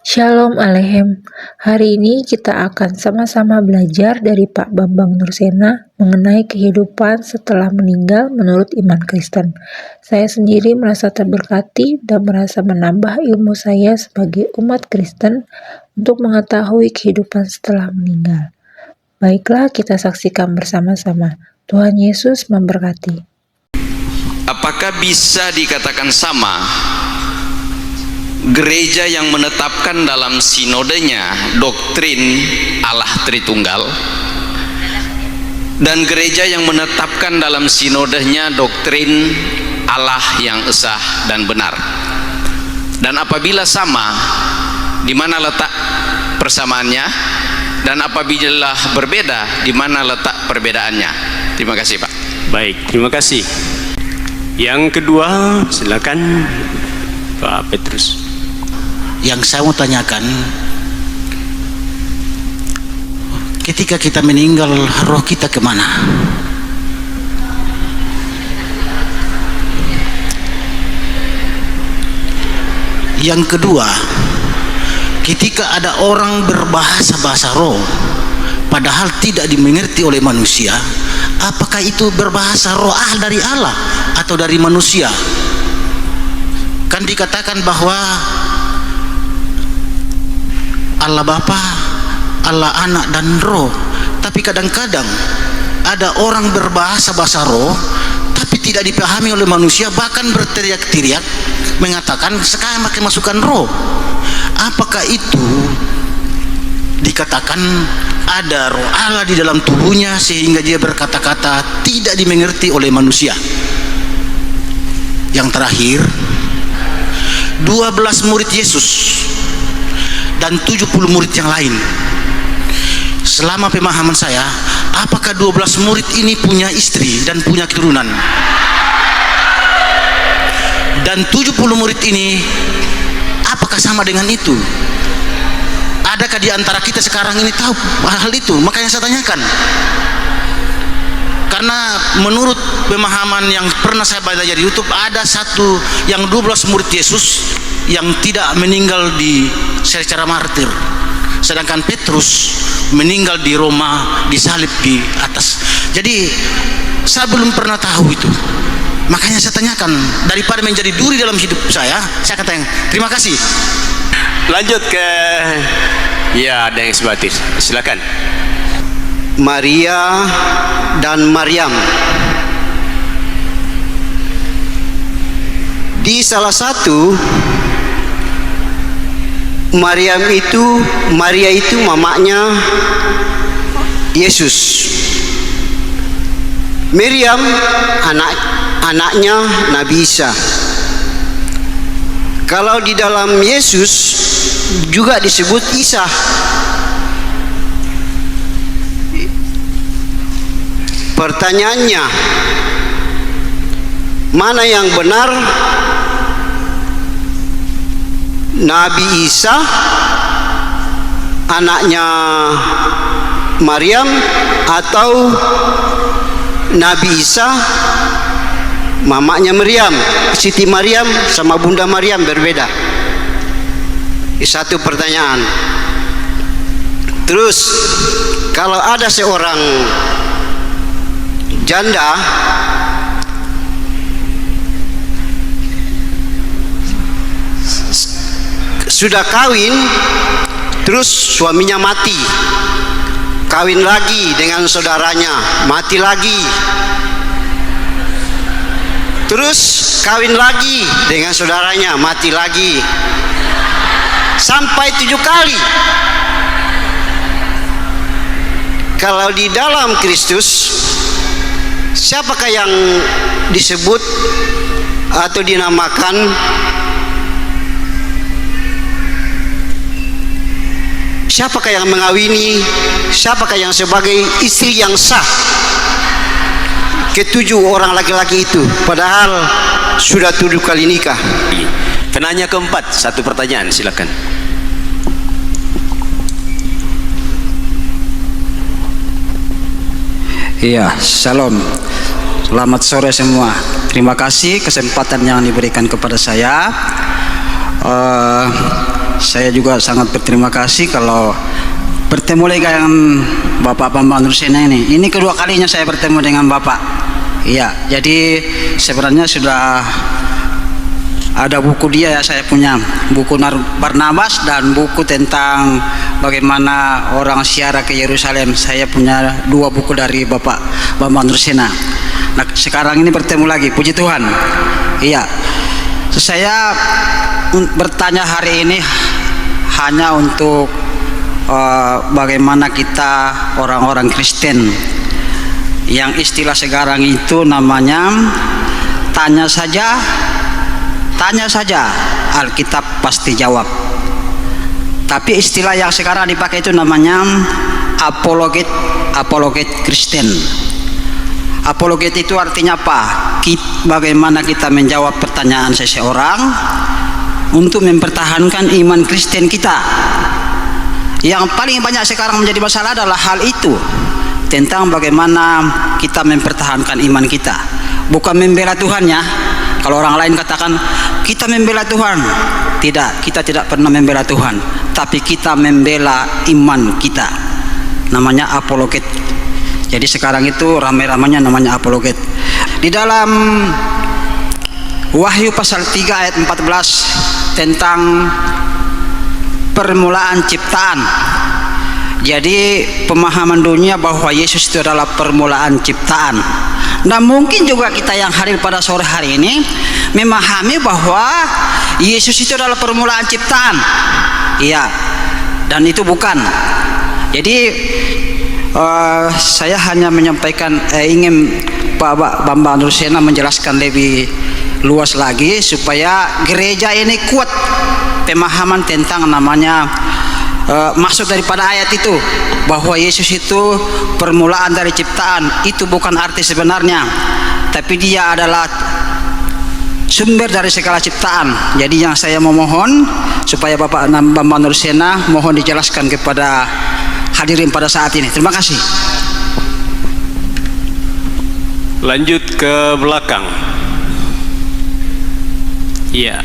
Shalom Alehem. Hari ini kita akan sama-sama belajar dari Pak Bambang Nursena mengenai kehidupan setelah meninggal menurut iman Kristen. Saya sendiri merasa terberkati dan merasa menambah ilmu saya sebagai umat Kristen untuk mengetahui kehidupan setelah meninggal. Baiklah, kita saksikan bersama-sama. Tuhan Yesus memberkati. Apakah bisa dikatakan sama gereja yang menetapkan dalam sinodenya doktrin Allah Tritunggal dan gereja yang menetapkan dalam sinodenya doktrin Allah yang esa dan benar? Dan apabila sama, di mana letak persamaannya? Dan apabila berbeda, di mana letak perbedaannya? Terima kasih, Pak. Baik, terima kasih. Yang kedua, silakan Pak Petrus. Yang saya mau tanyakan, ketika kita meninggal, roh kita kemana? Yang kedua, ketika ada orang berbahasa-bahasa roh padahal tidak dimengerti oleh manusia, apakah itu berbahasa roh dari Allah atau dari manusia? Kan dikatakan bahwa Allah Bapa, Allah Anak dan Roh. Tapi kadang-kadang ada orang berbahasa-bahasa roh tapi tidak dipahami oleh manusia, bahkan berteriak-teriak mengatakan sekarang makin masukkan roh. Apakah itu dikatakan ada roh Allah di dalam tubuhnya sehingga dia berkata-kata tidak dimengerti oleh manusia? Yang terakhir, 12 murid Yesus dan 70 murid yang lain. Selama pemahaman saya, apakah 12 murid ini punya istri dan punya keturunan? Dan 70 murid ini apakah sama dengan itu? Adakah di antara kita sekarang ini tahu hal itu? Makanya saya tanyakan. Karena menurut pemahaman yang pernah saya baca di YouTube, ada satu yang 12 murid Yesus yang tidak meninggal secara martir, sedangkan Petrus meninggal di Roma, disalib di atas. Jadi saya belum pernah tahu itu. Makanya saya tanyakan, daripada menjadi duri dalam hidup saya katakan terima kasih. Lanjut ke ada yang sebatis, silakan. Maria dan Maryam. Di salah satu, Maria itu mamanya Yesus. Miriam anaknya Nabi Isa. Kalau di dalam Yesus juga disebut Isa. Pertanyaannya, mana yang benar? Nabi Isa anaknya Maryam atau Nabi Isa mamanya Maryam? Siti Maryam sama Bunda Maryam berbeda. Satu pertanyaan. Terus kalau ada seorang janda sudah kawin, terus suaminya mati, kawin lagi dengan saudaranya, mati lagi, terus kawin lagi dengan saudaranya, mati lagi, sampai 7 kali. Kalau di dalam Kristus, siapakah yang disebut atau dinamakan siapakah yang mengawini, siapakah yang sebagai istri yang sah ketujuh orang laki-laki itu, padahal sudah 7 kali nikah? Penanya keempat, satu pertanyaan, silakan. Iya, shalom. Selamat sore semua. Terima kasih kesempatan yang diberikan kepada saya. saya juga sangat berterima kasih kalau bertemu lagi dengan Bapak Bambang Nursena ini. Ini kedua kalinya saya bertemu dengan Bapak. Iya, jadi sebenarnya sudah ada buku dia ya, saya punya buku Barnabas dan buku tentang bagaimana orang ziarah ke Yerusalem. Saya punya 2 buku dari Bapak Bambang Nursena. Nah, sekarang ini bertemu lagi, puji Tuhan. Iya, saya bertanya hari ini hanya untuk bagaimana kita orang-orang Kristen yang istilah sekarang itu namanya tanya saja Alkitab pasti jawab. Tapi istilah yang sekarang dipakai itu namanya apologet Kristen. Apologet itu artinya apa? Bagaimana kita menjawab pertanyaan seseorang untuk mempertahankan iman Kristen kita. Yang paling banyak sekarang menjadi masalah adalah hal itu, tentang bagaimana kita mempertahankan iman kita. Bukan membela Tuhan ya. Kalau orang lain katakan kita membela Tuhan, tidak, kita tidak pernah membela Tuhan, tapi kita membela iman kita. Namanya apologet. Jadi sekarang itu ramai-ramainya namanya apologet. Di dalam Wahyu pasal 3 ayat 14 tentang permulaan ciptaan. Jadi pemahaman dunia bahwa Yesus itu adalah permulaan ciptaan. Nah, mungkin juga kita yang hadir pada sore hari ini memahami bahwa Yesus itu adalah permulaan ciptaan. Iya, dan itu bukan. Jadi saya hanya menyampaikan, ingin Pak Bambang Nursena menjelaskan lebih luas lagi supaya gereja ini kuat pemahaman tentang namanya maksud daripada ayat itu, bahwa Yesus itu permulaan dari ciptaan. Itu bukan arti sebenarnya, tapi dia adalah sumber dari segala ciptaan. Jadi yang saya memohon supaya Bapak Bambang Nursena mohon dijelaskan kepada hadirin pada saat ini. Terima kasih. Lanjut ke belakang. Iya,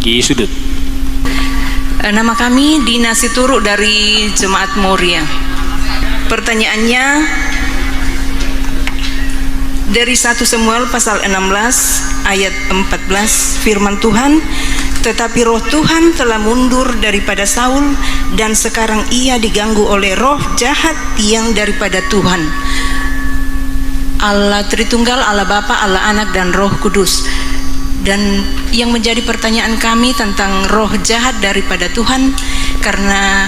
di sudut. Nama kami Dina Situruk dari Jemaat Moria. Pertanyaannya dari 1 Samuel pasal 16 ayat 14, firman Tuhan, tetapi roh Tuhan telah mundur daripada Saul dan sekarang ia diganggu oleh roh jahat yang daripada Tuhan. Allah Tritunggal, Allah Bapa, Allah Anak dan Roh Kudus. Dan yang menjadi pertanyaan kami tentang roh jahat daripada Tuhan, karena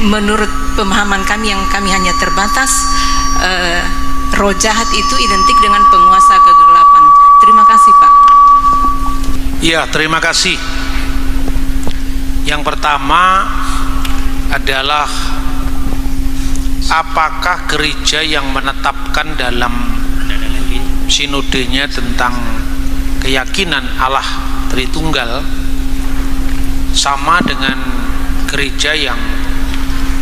menurut pemahaman kami yang kami hanya terbatas, roh jahat itu identik dengan penguasa kegelapan. Terima kasih, Pak. Ya, terima kasih. Yang pertama adalah apakah gereja yang menetapkan dalam sinodenya tentang keyakinan Allah Tritunggal sama dengan gereja yang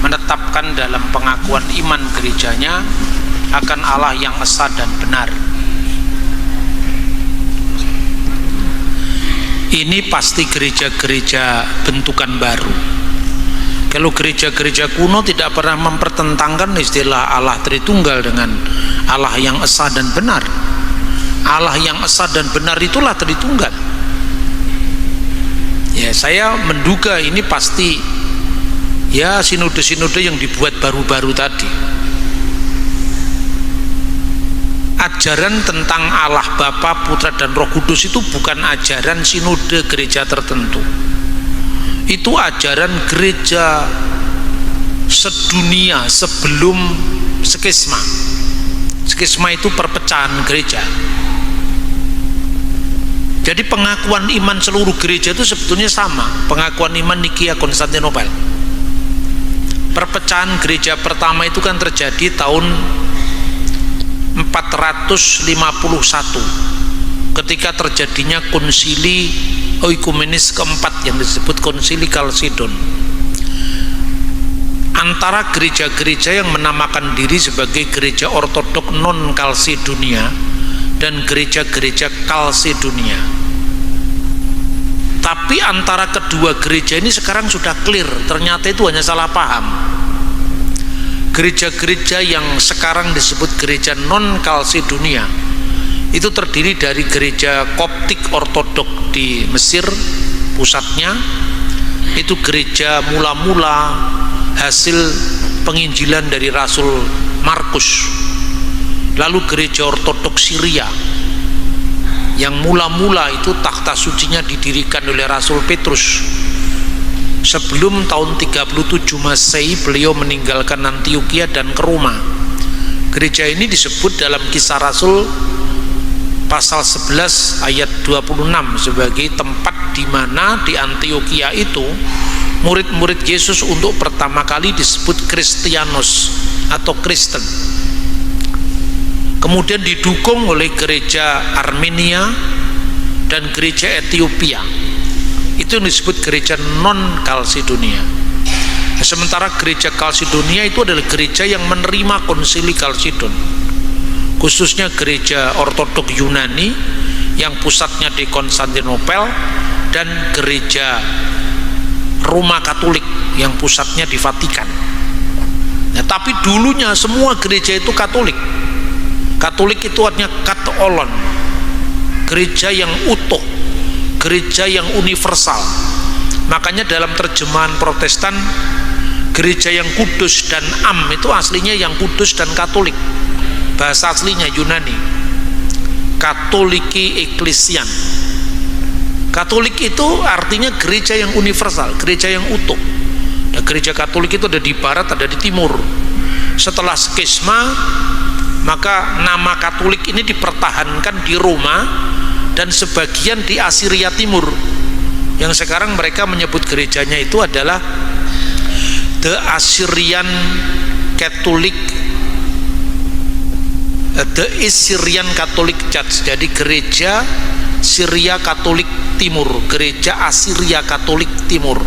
menetapkan dalam pengakuan iman gerejanya akan Allah yang esa dan benar. Ini pasti gereja-gereja bentukan baru. Kalau gereja-gereja kuno tidak pernah mempertentangkan istilah Allah Tritunggal dengan Allah yang esa dan benar. Allah yang esa dan benar itulah Tritunggal. Ya, saya menduga ini pasti ya sinode-sinode yang dibuat baru-baru tadi. Ajaran tentang Allah Bapa, Putra dan Roh Kudus itu bukan ajaran sinode gereja tertentu. Itu ajaran gereja sedunia sebelum skisma. Skisma itu perpecahan gereja. Jadi pengakuan iman seluruh gereja itu sebetulnya sama, pengakuan iman Nikia Konstantinopel. Perpecahan gereja pertama itu kan terjadi tahun 451 ketika terjadinya konsili oikumenis keempat yang disebut konsili Kalsedon, antara gereja-gereja yang menamakan diri sebagai gereja ortodok non Kalsedonia dan gereja-gereja Kalsedonia. Tapi antara kedua gereja ini sekarang sudah clear, ternyata itu hanya salah paham. Gereja-gereja yang sekarang disebut gereja non-Kalsedonia itu terdiri dari gereja Koptik Ortodok di Mesir pusatnya, itu gereja mula-mula hasil penginjilan dari Rasul Markus. Lalu gereja Ortodok Syria yang mula-mula itu takhta sucinya didirikan oleh Rasul Petrus. Sebelum tahun 37 Masehi beliau meninggalkan Antioquia dan ke Roma. Gereja ini disebut dalam Kisah Rasul pasal 11 ayat 26 sebagai tempat di mana di Antioquia itu murid-murid Yesus untuk pertama kali disebut Kristianos atau Kristen. Kemudian didukung oleh gereja Armenia dan gereja Ethiopia. Itu yang disebut gereja non-Kalsedonia. Sementara gereja Kalsedonia itu adalah gereja yang menerima konsili Kalsedon, khususnya gereja Ortodok Yunani yang pusatnya di Konstantinopel dan gereja Roma Katolik yang pusatnya di Vatikan. Nah, tapi dulunya semua gereja itu Katolik. Katolik itu artinya katolon, gereja yang utuh, gereja yang universal. Makanya dalam terjemahan Protestan, gereja yang kudus dan am itu aslinya yang kudus dan Katolik. Bahasa aslinya Yunani, Katoliki Eklesian. Katolik itu artinya gereja yang universal, gereja yang utuh. Nah, gereja Katolik itu ada di barat, ada di timur. Setelah skisma, maka nama Katolik ini dipertahankan di Roma dan sebagian di Asiria Timur, yang sekarang mereka menyebut gerejanya itu adalah The Assyrian Catholic, The Assyrian Catholic Church. Jadi gereja Syria Katolik Timur, gereja Assyria Katolik Timur.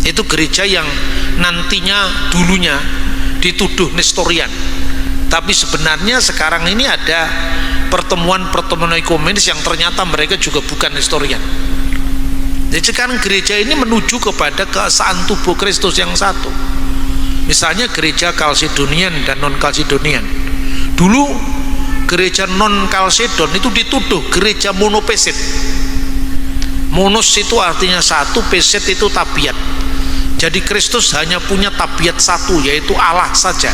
Itu gereja yang nantinya dulunya dituduh Nestorian, tapi sebenarnya sekarang ini ada pertemuan-pertemuan ekumenis yang ternyata mereka juga bukan Nestorian. Jadi sekarang gereja ini menuju kepada keesaan tubuh Kristus yang satu. Misalnya gereja Kalsedonian dan non-Kalsedonian. Dulu gereja non-Kalsedon itu dituduh gereja monopesit. Monos itu artinya satu, pesit itu tabiat. Jadi Kristus hanya punya tabiat satu, yaitu Allah saja.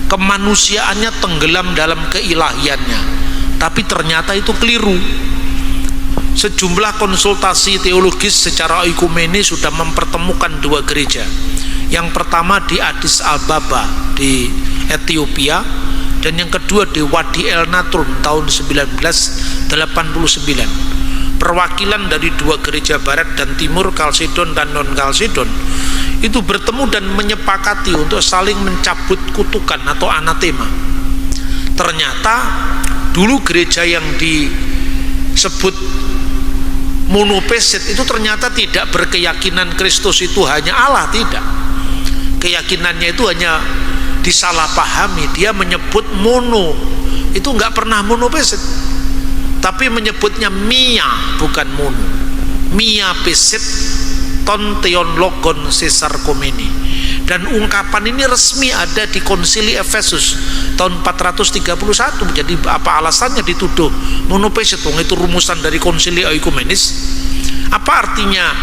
Kemanusiaannya tenggelam dalam keilahiannya, tapi ternyata itu keliru. Sejumlah konsultasi teologis secara ekumenis sudah mempertemukan dua gereja. Yang pertama di Addis Ababa di Ethiopia, dan yang kedua di Wadi El Natron tahun 1989. Perwakilan dari dua gereja barat dan timur, Kalsedon dan non-Kalsedon, itu bertemu dan menyepakati untuk saling mencabut kutukan atau anatema. Ternyata dulu gereja yang disebut monopesit itu ternyata tidak berkeyakinan Kristus itu hanya Allah, tidak. Keyakinannya itu hanya disalahpahami. Dia menyebut mono, itu nggak pernah monopesit, tapi menyebutnya mia, bukan mono. Mia pesit ton theon logon sesar komeni. Dan ungkapan ini resmi ada di Konsili Efesus tahun 431. Jadi apa alasannya dituduh monopesit? Itu rumusan dari Konsili Ekumenis. Apa artinya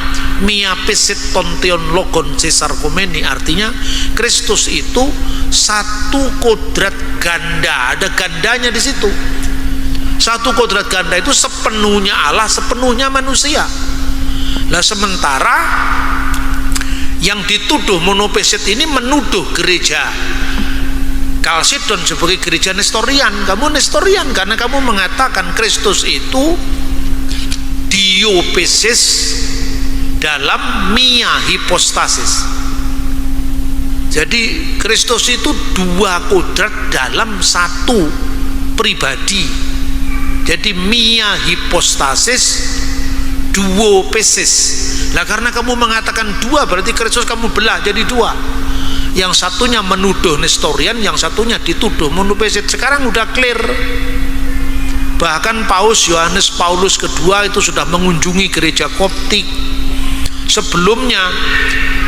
mia pesit ton theon logon sesar komeni? Artinya Kristus itu satu kodrat ganda, ada gandanya di situ. Satu kodrat ganda itu sepenuhnya Allah, sepenuhnya manusia. Nah, sementara yang dituduh monopesit ini menuduh gereja Kalsedon sebagai gereja Nestorian. Kamu Nestorian karena kamu mengatakan Kristus itu diopesis dalam mia hipostasis. Jadi Kristus itu dua kodrat dalam satu pribadi. Jadi mia hipostasis duopesis. Nah, karena kamu mengatakan dua, berarti Kristus kamu belah jadi dua. Yang satunya menuduh Nestorian, yang satunya dituduh monopesit. Sekarang udah clear. Bahkan Paus Yohanes Paulus II itu sudah mengunjungi gereja Koptik. Sebelumnya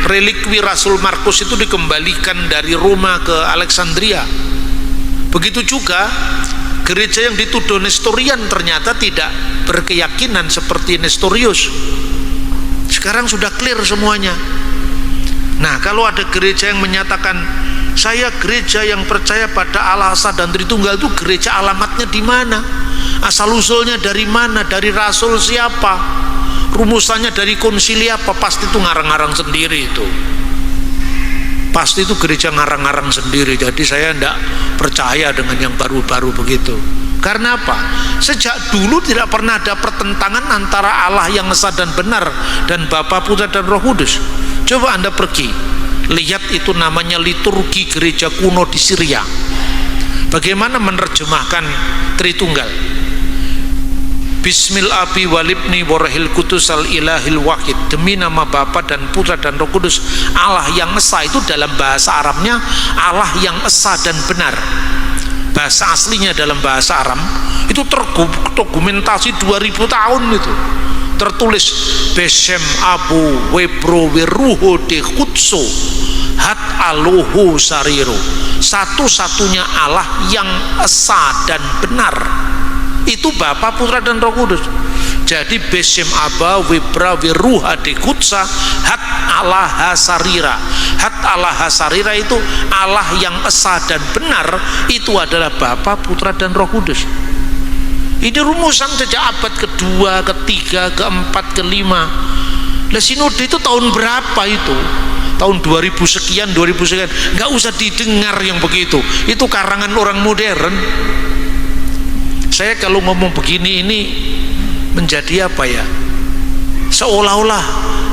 relikwi Rasul Markus itu dikembalikan dari Roma ke Alexandria. Begitu juga gereja yang dituduh Nestorian ternyata tidak berkeyakinan seperti Nestorius. Sekarang sudah clear semuanya. Nah, kalau ada gereja yang menyatakan saya gereja yang percaya pada Allah Esa dan Tritunggal, itu gereja alamatnya di mana? Asal usulnya dari mana? Dari rasul siapa? Rumusannya dari konsili apa? Pasti itu ngarang-ngarang sendiri itu. Pasti itu gereja ngarang-ngarang sendiri. Jadi saya tidak percaya dengan yang baru-baru begitu. Karena apa? Sejak dulu tidak pernah ada pertentangan antara Allah yang esa dan benar dan Bapa, Putra dan Roh Kudus. Coba Anda pergi, lihat itu namanya liturgi gereja kuno di Syria. Bagaimana menerjemahkan Tritunggal? Bismil Abi walibni warahil kudus al ilahil wahid, demi nama Bapa dan Putra dan Roh Kudus, Allah yang esa. Itu dalam bahasa Arabnya Allah yang esa dan benar. Bahasa aslinya dalam bahasa Arab itu terdokumentasi 2000 tahun itu. Tertulis Beshem Abu Webro Weruho de Kutso Hat Alohu Sariro, satu-satunya Allah yang esa dan benar. Itu Bapa, Putra dan Roh Kudus. Jadi Beshem Aba Webra Weruha de Kutsa Hat Allah Hasarira. Hat Allah Hasarira itu Allah yang esa dan benar. Itu adalah Bapa, Putra dan Roh Kudus. Ini rumusan sejak abad kedua, ketiga, keempat, kelima. Lah sinode itu tahun berapa itu? Tahun 2000 sekian, 2000 sekian. Nggak usah didengar yang begitu. Itu karangan orang modern. Saya kalau ngomong begini ini menjadi apa ya? Seolah-olah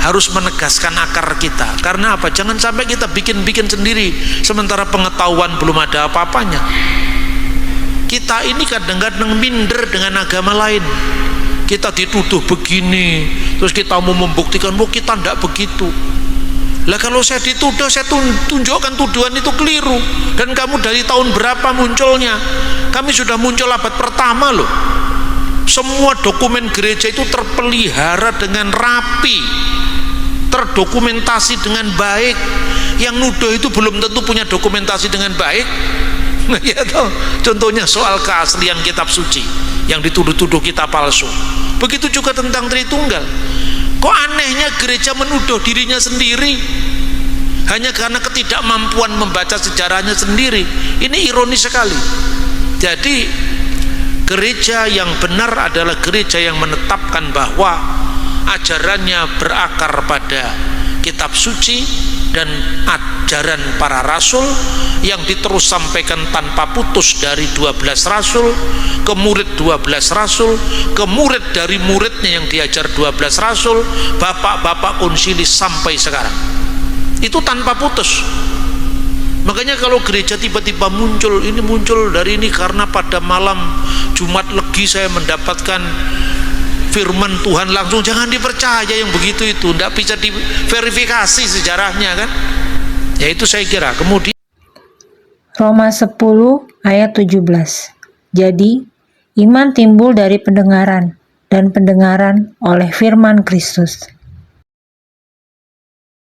harus menegaskan akar kita. Karena apa? Jangan sampai kita bikin-bikin sendiri sementara pengetahuan belum ada apa-apanya. Kita ini kadang-kadang minder dengan agama lain. Kita dituduh begini, terus kita mau membuktikan bahwa kita tidak begitu. Lah kalau saya dituduh, saya tunjukkan tuduhan itu keliru. Dan kamu dari tahun berapa munculnya? Kami sudah muncul abad pertama loh. Semua dokumen gereja itu terpelihara dengan rapi, terdokumentasi dengan baik. Yang nuduh itu belum tentu punya dokumentasi dengan baik. Ya toh, contohnya soal keaslian kitab suci yang dituduh-tuduh kita palsu. Begitu juga tentang Tritunggal. Kok anehnya gereja menuduh dirinya sendiri hanya karena ketidakmampuan membaca sejarahnya sendiri. Ini ironis sekali. Jadi gereja yang benar adalah gereja yang menetapkan bahwa ajarannya berakar pada kitab suci dan ajaran para rasul yang diterus sampaikan tanpa putus dari 12 rasul ke murid 12 rasul ke murid dari muridnya yang diajar 12 rasul, bapak-bapak konsili sampai sekarang. Itu tanpa putus. Makanya kalau gereja tiba-tiba muncul dari ini karena pada malam Jumat Legi saya mendapatkan firman Tuhan langsung, jangan dipercaya yang begitu itu, tidak bisa diverifikasi sejarahnya kan. Ya itu saya kira. Kemudian Roma 10 ayat 17. Jadi iman timbul dari pendengaran dan pendengaran oleh firman Kristus.